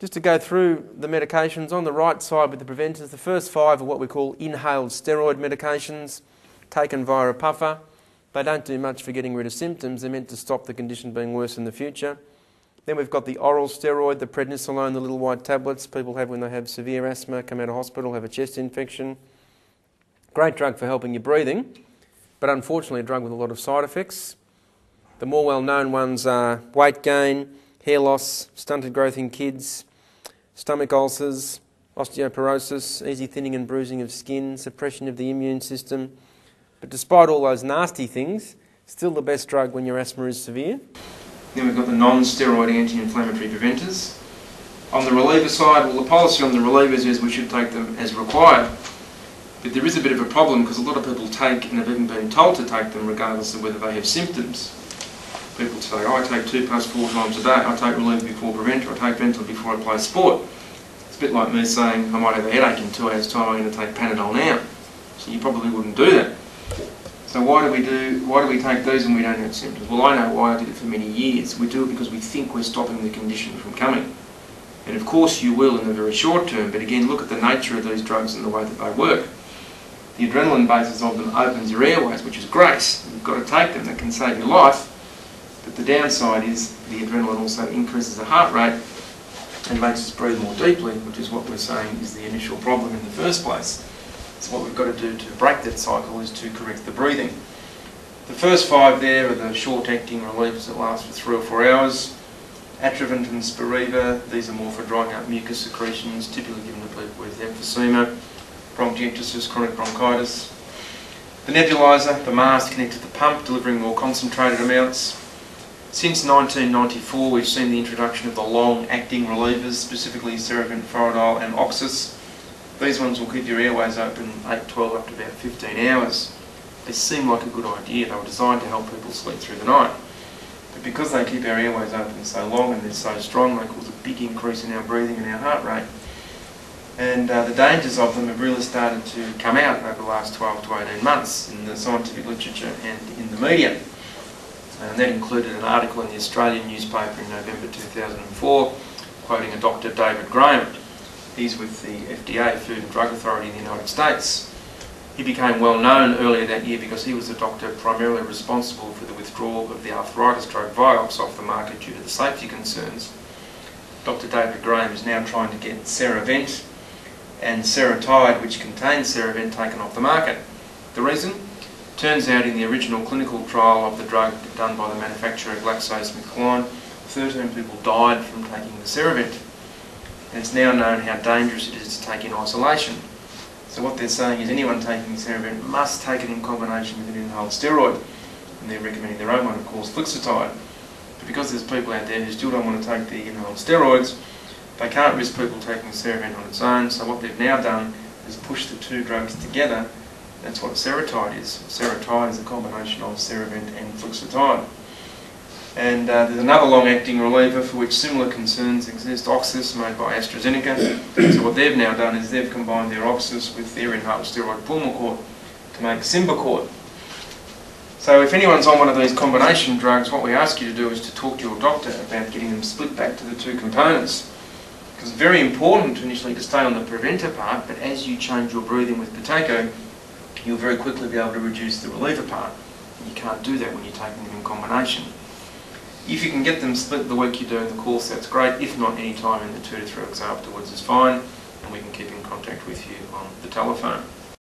Just to go through the medications, on the right side with the preventers, the first 5 are what we call inhaled steroid medications, taken via a puffer. They don't do much for getting rid of symptoms. They're meant to stop the condition being worse in the future. Then we've got the oral steroid, the prednisolone, the little white tablets people have when they have severe asthma, come out of hospital, have a chest infection. Great drug for helping your breathing, but unfortunately a drug with a lot of side effects. The more well-known ones are weight gain, hair loss, stunted growth in kids, stomach ulcers, osteoporosis, easy thinning and bruising of skin, suppression of the immune system. But despite all those nasty things, still the best drug when your asthma is severe. Then we've got the non-steroid anti-inflammatory preventers. On the reliever side, well, the policy on the relievers is we should take them as required. But there is a bit of a problem because a lot of people take and have even been told to take them regardless of whether they have symptoms. People say, oh, I take 2 + 4 times a day, I take reliever before preventer, I take Ventolin before I play sport. It's a bit like me saying I might have a headache in 2 hours' time, I'm going to take Panadol now. So you probably wouldn't do that. So why do we take these when we don't have symptoms? Well, I know why. I did it for many years. We do it because we think we're stopping the condition from coming. And of course you will in the very short term, but again, look at the nature of these drugs and the way that they work. The adrenaline basis of them opens your airways, which is great. You've got to take them, that can save your life. But the downside is the adrenaline also increases the heart rate and makes us breathe more deeply, which is what we're saying is the initial problem in the first place. So what we've got to do to break that cycle is to correct the breathing. The first 5 there are the short-acting relievers that last for 3 or 4 hours. Atrovent and Spiriva, these are more for drying up mucus secretions, typically given to people with emphysema, bronchiectasis, chronic bronchitis. The nebulizer, the mask connected to the pump, delivering more concentrated amounts. Since 1994, we've seen the introduction of the long-acting relievers, specifically Ceravent, Forodol and Oxys. These ones will keep your airways open 8, 12, up to about 15 hours. They seem like a good idea. They were designed to help people sleep through the night. But because they keep our airways open so long and they're so strong, they cause a big increase in our breathing and our heart rate. And the dangers of them have really started to come out over the last 12 to 18 months in the scientific literature and in the media. And that included an article in the Australian newspaper in November 2004, quoting a Dr. David Graham. He's with the FDA, Food and Drug Authority in the United States. He became well known earlier that year because he was the doctor primarily responsible for the withdrawal of the arthritis drug Vioxx off the market due to the safety concerns. Dr. David Graham is now trying to get Ceravent and Seretide, which contains Ceravent, taken off the market. The reason? Turns out in the original clinical trial of the drug done by the manufacturer GlaxoSmithKline, 13 people died from taking the Ceravent. And it's now known how dangerous it is to take in isolation. So what they're saying is anyone taking Ceravent must take it in combination with an inhaled steroid. And they're recommending their own one, of course, Flixitide. But because there's people out there who still don't want to take the inhaled steroids, they can't risk people taking Ceravent on its own. So what they've now done is push the 2 drugs together. That's what Seretide is. Seretide is a combination of Ceravent and Flixitide. And there's another long-acting reliever for which similar concerns exist, Oxys, made by AstraZeneca. So what they've now done is they've combined their Oxys with their inhaled steroid Pulmicort to make Symbicort. So if anyone's on one of these combination drugs, what we ask you to do is to talk to your doctor about getting them split back to the 2 components. Because it's very important initially to stay on the preventer part, but as you change your breathing with Buteyko, you'll very quickly be able to reduce the reliever part. And you can't do that when you're taking them in combination. If you can get them split the week you're doing the course, that's great. If not, any time in the 2 to 3 weeks afterwards is fine, and we can keep in contact with you on the telephone.